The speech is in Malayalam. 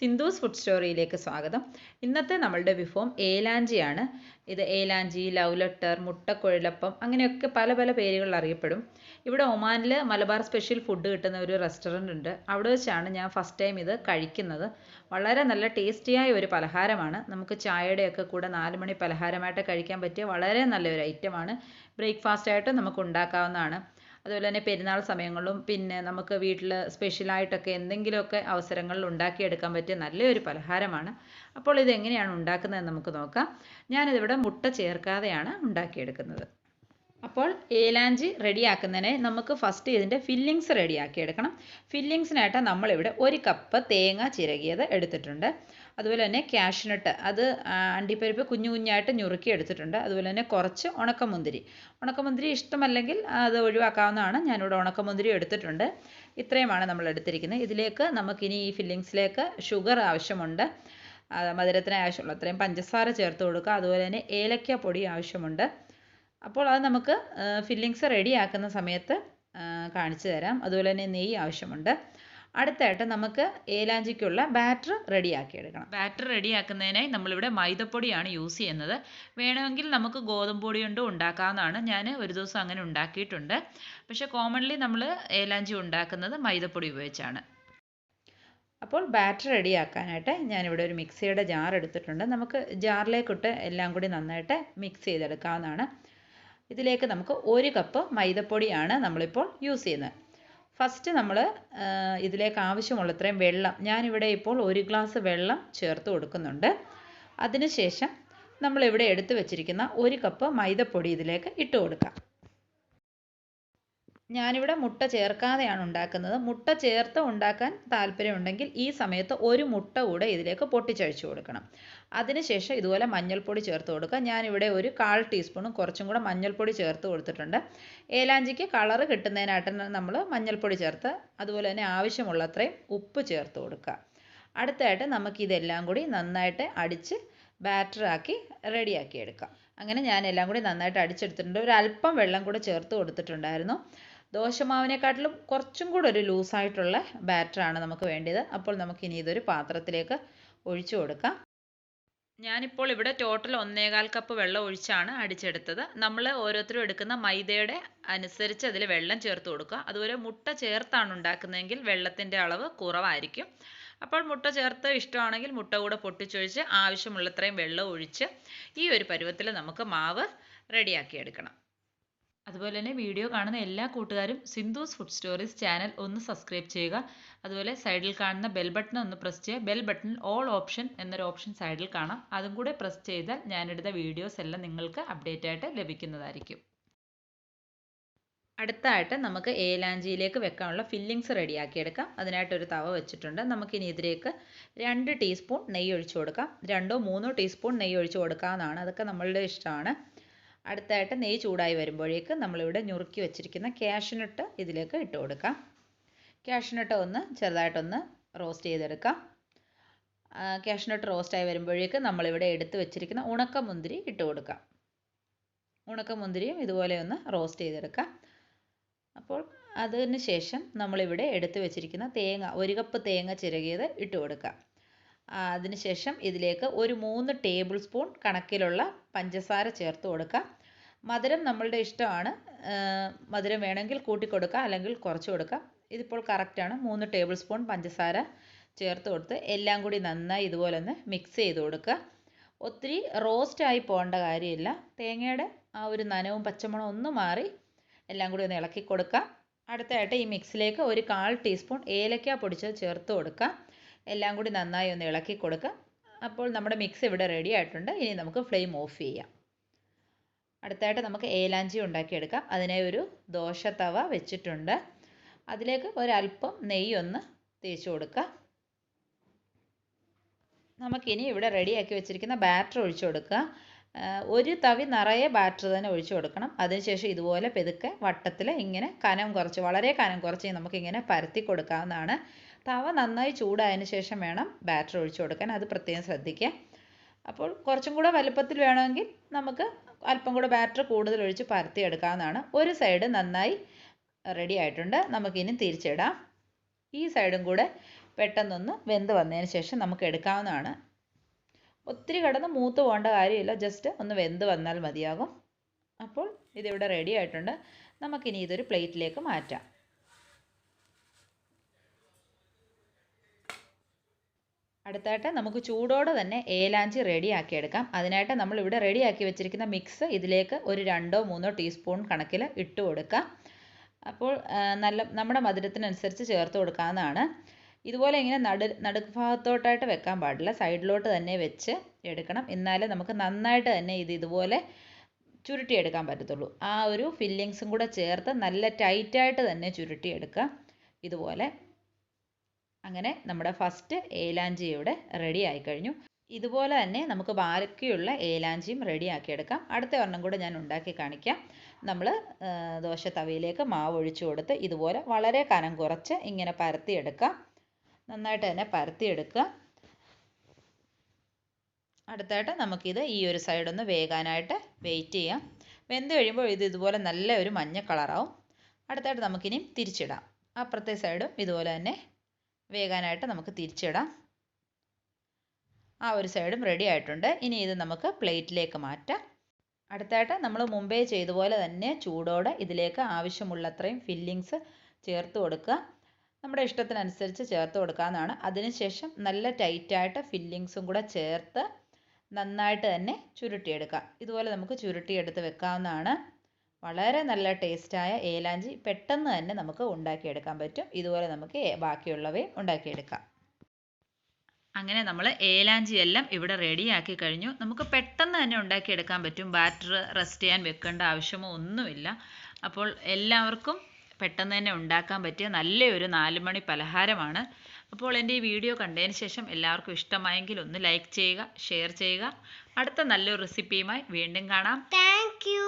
സിന്ധൂസ് ഫുഡ് സ്റ്റോറിയിലേക്ക് സ്വാഗതം. ഇന്നത്തെ നമ്മളുടെ വിഭവം ഏലാഞ്ചിയാണ്. ഇത് ഏലാഞ്ചി, ലവ് ലെറ്റർ, മുട്ടക്കുഴലപ്പം അങ്ങനെയൊക്കെ പല പല പേരുകളിൽ അറിയപ്പെടും. ഇവിടെ ഒമാനിൽ മലബാർ സ്പെഷ്യൽ ഫുഡ് കിട്ടുന്ന ഒരു റെസ്റ്റോറൻ്റ് ഉണ്ട്. അവിടെ വെച്ചാണ് ഞാൻ ഫസ്റ്റ് ടൈം ഇത് കഴിക്കുന്നത്. വളരെ നല്ല ടേസ്റ്റിയായ ഒരു പലഹാരമാണ്. നമുക്ക് ചായയുടെയൊക്കെ കൂടെ 4 മണി പലഹാരമായിട്ട് കഴിക്കാൻ പറ്റിയ വളരെ നല്ലൊരു ഐറ്റമാണ്. ബ്രേക്ക്ഫാസ്റ്റായിട്ട് നമുക്ക് ഉണ്ടാക്കാവുന്നതാണ്. അതുപോലെ തന്നെ പെരുന്നാൾ സമയങ്ങളിലും പിന്നെ നമുക്ക് വീട്ടിൽ സ്പെഷ്യലായിട്ടൊക്കെ എന്തെങ്കിലുമൊക്കെ അവസരങ്ങളിൽ ഉണ്ടാക്കിയെടുക്കാൻ പറ്റിയ നല്ലൊരു പലഹാരമാണ്. അപ്പോൾ ഇതെങ്ങനെയാണ് ഉണ്ടാക്കുന്നതെന്ന് നമുക്ക് നോക്കാം. ഞാനിതിവിടെ മുട്ട ചേർക്കാതെയാണ് ഉണ്ടാക്കിയെടുക്കുന്നത്. അപ്പോൾ ഏലാഞ്ചി റെഡിയാക്കുന്നതിന് നമുക്ക് ഫസ്റ്റ് ഇതിൻ്റെ ഫില്ലിങ്സ് റെഡിയാക്കിയെടുക്കണം. ഫില്ലിങ്സിനായിട്ട് നമ്മളിവിടെ 1 കപ്പ് തേങ്ങ ചിരകിയത് എടുത്തിട്ടുണ്ട്. അതുപോലെ തന്നെ കാഷ്നട്ട്, അത് അണ്ടിപ്പരിപ്പ് കുഞ്ഞു കുഞ്ഞായിട്ട് ഞുറുക്കി എടുത്തിട്ടുണ്ട്. അതുപോലെ തന്നെ കുറച്ച് ഉണക്കമുന്തിരി ഇഷ്ടമല്ലെങ്കിൽ അത് ഒഴിവാക്കാവുന്നതാണ്. ഞാനിവിടെ ഉണക്കമുന്തിരി എടുത്തിട്ടുണ്ട്. ഇത്രയുമാണ് നമ്മൾ എടുത്തിരിക്കുന്നത്. ഇതിലേക്ക് നമുക്കിനി ഈ ഫില്ലിങ്സിലേക്ക് ഷുഗർ ആവശ്യമുണ്ട്. മധുരത്തിന് ആവശ്യമുള്ള അത്രയും പഞ്ചസാര ചേർത്ത് കൊടുക്കുക. അതുപോലെ തന്നെ ഏലക്കാപ്പൊടി ആവശ്യമുണ്ട്. അപ്പോൾ അത് നമുക്ക് ഫില്ലിങ്സ് റെഡിയാക്കുന്ന സമയത്ത് കാണിച്ചു തരാം. അതുപോലെ തന്നെ നെയ്യ് ആവശ്യമുണ്ട്. അടുത്തായിട്ട് നമുക്ക് ഏലാഞ്ചിക്കുള്ള ബാറ്റർ റെഡിയാക്കിയെടുക്കണം. ബാറ്റർ റെഡിയാക്കുന്നതിനായി നമ്മളിവിടെ മൈദപ്പൊടിയാണ് യൂസ് ചെയ്യുന്നത്. വേണമെങ്കിൽ നമുക്ക് ഗോതമ്പ് പൊടി കൊണ്ട് ഉണ്ടാക്കാവുന്നതാണ്. ഞാൻ ഒരു ദിവസം അങ്ങനെ ഉണ്ടാക്കിയിട്ടുണ്ട്. പക്ഷേ കോമൺലി നമ്മൾ ഏലാഞ്ചി ഉണ്ടാക്കുന്നത് മൈദപ്പൊടി ഉപയോഗിച്ചാണ്. അപ്പോൾ ബാറ്റർ റെഡിയാക്കാനായിട്ട് ഞാനിവിടെ ഒരു മിക്സിയുടെ ജാർ എടുത്തിട്ടുണ്ട്. നമുക്ക് ജാറിലേക്കിട്ട് എല്ലാം കൂടി നന്നായിട്ട് മിക്സ് ചെയ്തെടുക്കാവുന്നതാണ്. ഇതിലേക്ക് നമുക്ക് 1 കപ്പ് മൈദപ്പൊടിയാണ് നമ്മളിപ്പോൾ യൂസ് ചെയ്യുന്നത്. ഫസ്റ്റ് നമ്മൾ ഇതിലേക്ക് ആവശ്യമുള്ളത്രയും വെള്ളം, ഞാനിവിടെ ഇപ്പോൾ 1 ഗ്ലാസ് വെള്ളം ചേർത്ത് കൊടുക്കുന്നുണ്ട്. അതിനുശേഷം നമ്മളിവിടെ എടുത്തു വെച്ചിരിക്കുന്ന 1 കപ്പ് മൈദപ്പൊടി ഇതിലേക്ക് ഇട്ട് കൊടുക്കാം. ഞാനിവിടെ മുട്ട ചേർക്കാതെയാണ് ഉണ്ടാക്കുന്നത്. മുട്ട ചേർത്ത് ഉണ്ടാക്കാൻ താല്പര്യമുണ്ടെങ്കിൽ ഈ സമയത്ത് 1 മുട്ട കൂടെ ഇതിലേക്ക് പൊട്ടിച്ചഴിച്ചു കൊടുക്കണം. അതിനുശേഷം ഇതുപോലെ മഞ്ഞൾപ്പൊടി ചേർത്ത് കൊടുക്കുക. ഞാനിവിടെ ഒരു 1/4 ടീസ്പൂണും കുറച്ചും കൂടെ മഞ്ഞൾപ്പൊടി ചേർത്ത് കൊടുത്തിട്ടുണ്ട്. ഏലാഞ്ചിക്ക് കളറ് കിട്ടുന്നതിനായിട്ടാണ് നമ്മൾ മഞ്ഞൾപ്പൊടി ചേർത്ത്. അതുപോലെ തന്നെ ആവശ്യമുള്ളത്രയും ഉപ്പ് ചേർത്ത് കൊടുക്കുക. അടുത്തായിട്ട് നമുക്കിതെല്ലാം കൂടി നന്നായിട്ട് അടിച്ച് ബാറ്ററാക്കി റെഡിയാക്കി എടുക്കാം. അങ്ങനെ ഞാൻ എല്ലാം കൂടി നന്നായിട്ട് അടിച്ചെടുത്തിട്ടുണ്ട്. ഒരു അല്പം വെള്ളം കൂടെ ചേർത്ത് കൊടുത്തിട്ടുണ്ടായിരുന്നു. ദോശമാവിനെക്കാട്ടിലും കുറച്ചും കൂടെ ഒരു ലൂസായിട്ടുള്ള ബാറ്ററാണ് നമുക്ക് വേണ്ടത്. അപ്പോൾ നമുക്കിനി ഇതൊരു പാത്രത്തിലേക്ക് ഒഴിച്ചു കൊടുക്കാം. ഞാനിപ്പോൾ ഇവിടെ ടോട്ടൽ 1.25 കപ്പ് വെള്ളം ഒഴിച്ചാണ് അടിച്ചെടുത്തത്. നമ്മൾ ഓരോരുത്തരും എടുക്കുന്ന മൈദയുടെ അനുസരിച്ച് അതിൽ വെള്ളം ചേർത്ത് കൊടുക്കുക. അതുപോലെ മുട്ട ചേർത്താണ് ഉണ്ടാക്കുന്നതെങ്കിൽ വെള്ളത്തിൻ്റെ അളവ് കുറവായിരിക്കും. അപ്പോൾ മുട്ട ചേർത്ത് ഇഷ്ടമാണെങ്കിൽ മുട്ട കൂടെ പൊട്ടിച്ചൊഴിച്ച് ആവശ്യമുള്ളത്രയും വെള്ളം ഒഴിച്ച് ഈ ഒരു പരുവത്തിൽ നമുക്ക് മാവ് റെഡിയാക്കി എടുക്കണം. അതുപോലെ തന്നെ വീഡിയോ കാണുന്ന എല്ലാ കൂട്ടുകാരും സിന്ധൂസ് ഫുഡ് സ്റ്റോറീസ് ചാനൽ ഒന്ന് സബ്സ്ക്രൈബ് ചെയ്യുക. അതുപോലെ സൈഡിൽ കാണുന്ന ബെൽ ബട്ടൺ ഒന്ന് പ്രസ് ചെയ്യുക. ബെൽ ബട്ടണിൽ ഓൾ ഓപ്ഷൻ എന്നൊരു ഓപ്ഷൻ സൈഡിൽ കാണാം. അതും കൂടെ പ്രസ് ചെയ്താൽ ഞാനെടുത്ത വീഡിയോസ് എല്ലാം നിങ്ങൾക്ക് അപ്ഡേറ്റ് ആയിട്ട് ലഭിക്കുന്നതായിരിക്കും. അടുത്തായിട്ട് നമുക്ക് ഏലാഞ്ചിയിലേക്ക് വെക്കാനുള്ള ഫില്ലിങ്സ് റെഡിയാക്കിയെടുക്കാം. അതിനായിട്ടൊരു തവ വെച്ചിട്ടുണ്ട്. നമുക്കിനി ഇതിലേക്ക് 2 ടീസ്പൂൺ നെയ്യ് ഒഴിച്ചു കൊടുക്കാം. 2 or 3 ടീസ്പൂൺ നെയ്യ് ഒഴിച്ചു കൊടുക്കാവുന്നതാണ്. അതൊക്കെ നമ്മളുടെ ഇഷ്ടമാണ്. അടുത്തായിട്ട് നെയ്യ് ചൂടായി വരുമ്പോഴേക്ക് നമ്മളിവിടെ ഞുറുക്കി വെച്ചിരിക്കുന്ന കാഷ്നട്ട് ഇതിലേക്ക് ഇട്ട് കൊടുക്കാം. കാഷ്നട്ട് ഒന്ന് ചെറുതായിട്ടൊന്ന് റോസ്റ്റ് ചെയ്തെടുക്കാം. കാഷ്നട്ട് റോസ്റ്റായി വരുമ്പോഴേക്ക് നമ്മളിവിടെ എടുത്ത് വെച്ചിരിക്കുന്ന ഉണക്കമുന്തിരി ഇട്ട് കൊടുക്കാം. ഉണക്കമുന്തിരിയും ഇതുപോലെ ഒന്ന് റോസ്റ്റ് ചെയ്തെടുക്കാം. അപ്പോൾ അതിന് ശേഷം നമ്മളിവിടെ എടുത്ത് വെച്ചിരിക്കുന്ന തേങ്ങ, 1 കപ്പ് തേങ്ങ ചിരകിയത് ഇട്ട് കൊടുക്കാം. അതിനുശേഷം ഇതിലേക്ക് ഒരു 3 ടേബിൾ സ്പൂൺ കണക്കിലുള്ള പഞ്ചസാര ചേർത്ത് കൊടുക്കാം. മധുരം നമ്മളുടെ ഇഷ്ടമാണ്. മധുരം വേണമെങ്കിൽ കൂട്ടിക്കൊടുക്കാം, അല്ലെങ്കിൽ കുറച്ച് കൊടുക്കാം. ഇതിപ്പോൾ കറക്റ്റാണ്. 3 ടേബിൾ സ്പൂൺ പഞ്ചസാര ചേർത്ത് കൊടുത്ത് എല്ലാം കൂടി നന്നായി ഇതുപോലെ ഒന്ന് മിക്സ് ചെയ്ത് കൊടുക്കുക. ഒത്തിരി റോസ്റ്റായി പോകേണ്ട കാര്യമില്ല. തേങ്ങയുടെ ആ ഒരു നനവും പച്ചമണവും ഒന്ന് മാറി എല്ലാം കൂടി ഒന്ന് ഇളക്കി കൊടുക്കാം. അടുത്തായിട്ട് ഈ മിക്സിലേക്ക് ഒരു 1/4 ടീസ്പൂൺ ഏലക്ക പൊടിച്ചത് ചേർത്ത് കൊടുക്കാം. എല്ലാം കൂടി നന്നായി ഒന്ന് ഇളക്കി കൊടുക്കാം. അപ്പോൾ നമ്മുടെ മിക്സ് ഇവിടെ റെഡി ആയിട്ടുണ്ട്. ഇനി നമുക്ക് ഫ്ലെയിം ഓഫ് ചെയ്യാം. അടുത്തായിട്ട് നമുക്ക് ഏലാഞ്ചി ഉണ്ടാക്കിയെടുക്കാം. അതിനായി ഒരു ദോശ തവ വെച്ചിട്ടുണ്ട്. അതിലേക്ക് ഒരല്പം നെയ്യൊന്ന് തേച്ച് കൊടുക്കുക. നമുക്കിനി ഇവിടെ റെഡിയാക്കി വെച്ചിരിക്കുന്ന ബാറ്റർ ഒഴിച്ചു കൊടുക്കുക. ഒരു തവി നിറയെ ബാറ്റർ തന്നെ ഒഴിച്ചു കൊടുക്കണം. അതിനുശേഷം ഇതുപോലെ പെതുക്കെ വട്ടത്തിൽ ഇങ്ങനെ വളരെ കനം കുറച്ച് നമുക്കിങ്ങനെ പരത്തി കൊടുക്കാവുന്നതാണ്. തവ നന്നായി ചൂടായതിന് ശേഷം വേണം ബാറ്റർ ഒഴിച്ചു കൊടുക്കാൻ. അത് പ്രത്യേകം ശ്രദ്ധിക്കുക. അപ്പോൾ കുറച്ചും കൂടെ വലുപ്പത്തിൽ വേണമെങ്കിൽ നമുക്ക് അല്പം കൂടെ ബാറ്റർ കൂടുതൽ ഒഴിച്ച് പരത്തിയെടുക്കാവുന്നതാണ്. ഒരു സൈഡ് നന്നായി റെഡി ആയിട്ടുണ്ട്. നമുക്കിനി തിരിച്ചിടാം. ഈ സൈഡും കൂടെ പെട്ടെന്നൊന്ന് വെന്ത് വന്നതിന് ശേഷം നമുക്ക് എടുക്കാവുന്നതാണ്. ഒത്തിരി കിടന്ന് മൂത്ത് പോകേണ്ട കാര്യമില്ല, ജസ്റ്റ് ഒന്ന് വെന്ത് വന്നാൽ മതിയാകും. അപ്പോൾ ഇതിവിടെ റെഡി ആയിട്ടുണ്ട്. നമുക്കിനി ഇതൊരു പ്ലേറ്റിലേക്ക് മാറ്റാം. അടുത്തായിട്ട് നമുക്ക് ചൂടോടെ തന്നെ ഏലാഞ്ചി റെഡിയാക്കി എടുക്കാം. അതിനായിട്ട് നമ്മളിവിടെ റെഡിയാക്കി വെച്ചിരിക്കുന്ന മിക്സ് ഇതിലേക്ക് ഒരു 2-3 ടീസ്പൂൺ കണക്കിൽ ഇട്ട് കൊടുക്കാം. അപ്പോൾ നമ്മുടെ മധുരത്തിനനുസരിച്ച് ചേർത്ത് കൊടുക്കാവുന്നതാണ്. ഇതുപോലെ ഇങ്ങനെ നടുക്ക് ഭാഗത്തോട്ടായിട്ട് വെക്കാൻ പാടില്ല, സൈഡിലോട്ട് തന്നെ വെച്ച് എടുക്കണം. എന്നാലേ നമുക്ക് നന്നായിട്ട് തന്നെ ഇതുപോലെ ചുരുട്ടിയെടുക്കാൻ പറ്റത്തുള്ളൂ. ആ ഒരു ഫില്ലിങ്സും കൂടെ ചേർത്ത് നല്ല ടൈറ്റായിട്ട് തന്നെ ചുരുട്ടിയെടുക്കുക ഇതുപോലെ. അങ്ങനെ നമ്മുടെ ഫസ്റ്റ് ഏലാഞ്ചി ഇവിടെ റെഡി ആയി കഴിഞ്ഞു. ഇതുപോലെ തന്നെ നമുക്ക് ബാക്കിയുള്ള ഏലാഞ്ചിയും റെഡിയാക്കിയെടുക്കാം. അടുത്ത ഒരെണ്ണം കൂടെ ഞാൻ ഉണ്ടാക്കി കാണിക്കാം. നമ്മൾ ദോശ തവയിലേക്ക് മാവ് ഒഴിച്ചു കൊടുത്ത് ഇതുപോലെ വളരെ കനം കുറച്ച് ഇങ്ങനെ പരത്തിയെടുക്കാം. നന്നായിട്ട് തന്നെ പരത്തിയെടുക്കുക. അടുത്തായിട്ട് നമുക്കിത് ഈ ഒരു സൈഡൊന്ന് വേകാനായിട്ട് വെയിറ്റ് ചെയ്യാം. വെന്ത് കഴിയുമ്പോൾ ഇതുപോലെ നല്ല ഒരു മഞ്ഞ കളറാവും. അടുത്തായിട്ട് നമുക്കിനി തിരിച്ചിടാം. അപ്പുറത്തെ സൈഡും ഇതുപോലെ തന്നെ വേകാനായിട്ട് നമുക്ക് തിരിച്ചിടാം. ആ ഒരു സൈഡും റെഡി ആയിട്ടുണ്ട്. ഇനി ഇത് നമുക്ക് പ്ലേറ്റിലേക്ക് മാറ്റാം. അടുത്തായിട്ട് നമ്മൾ മുമ്പേ ചെയ്തപോലെ തന്നെ ചൂടോടെ ഇതിലേക്ക് ആവശ്യമുള്ളത്രയും ഫില്ലിങ്സ് ചേർത്ത് കൊടുക്കുക. നമ്മുടെ ഇഷ്ടത്തിനനുസരിച്ച് ചേർത്ത് കൊടുക്കാവുന്നതാണ്. അതിനുശേഷം നല്ല ടൈറ്റായിട്ട് ഫില്ലിങ്സും കൂടെ ചേർത്ത് നന്നായിട്ട് തന്നെ ചുരുട്ടിയെടുക്കുക. ഇതുപോലെ നമുക്ക് ചുരുട്ടിയെടുത്ത് വെക്കാവുന്നതാണ്. വളരെ നല്ല ടേസ്റ്റായ ഏലാഞ്ചി പെട്ടെന്ന് തന്നെ നമുക്ക് ഉണ്ടാക്കിയെടുക്കാൻ പറ്റും. ഇതുപോലെ നമുക്ക് ബാക്കിയുള്ളവയും ഉണ്ടാക്കിയെടുക്കാം. അങ്ങനെ നമ്മൾ ഏലാഞ്ചി എല്ലാം ഇവിടെ റെഡിയാക്കി കഴിഞ്ഞു. നമുക്ക് പെട്ടെന്ന് തന്നെ ഉണ്ടാക്കിയെടുക്കാൻ പറ്റും. ബാറ്റർ റെസ്റ്റ് ചെയ്യാൻ വെക്കേണ്ട ആവശ്യമോ ഒന്നുമില്ല. അപ്പോൾ എല്ലാവർക്കും പെട്ടെന്ന് തന്നെ ഉണ്ടാക്കാൻ പറ്റിയ നല്ലൊരു 4 മണി പലഹാരമാണ്. അപ്പോൾ എൻ്റെ ഈ വീഡിയോ കണ്ടതിന് ശേഷം എല്ലാവർക്കും ഇഷ്ടമായെങ്കിൽ ഒന്ന് ലൈക്ക് ചെയ്യുക, ഷെയർ ചെയ്യുക. അടുത്ത നല്ലൊരു റെസിപ്പിയുമായി വീണ്ടും കാണാം. Thank you.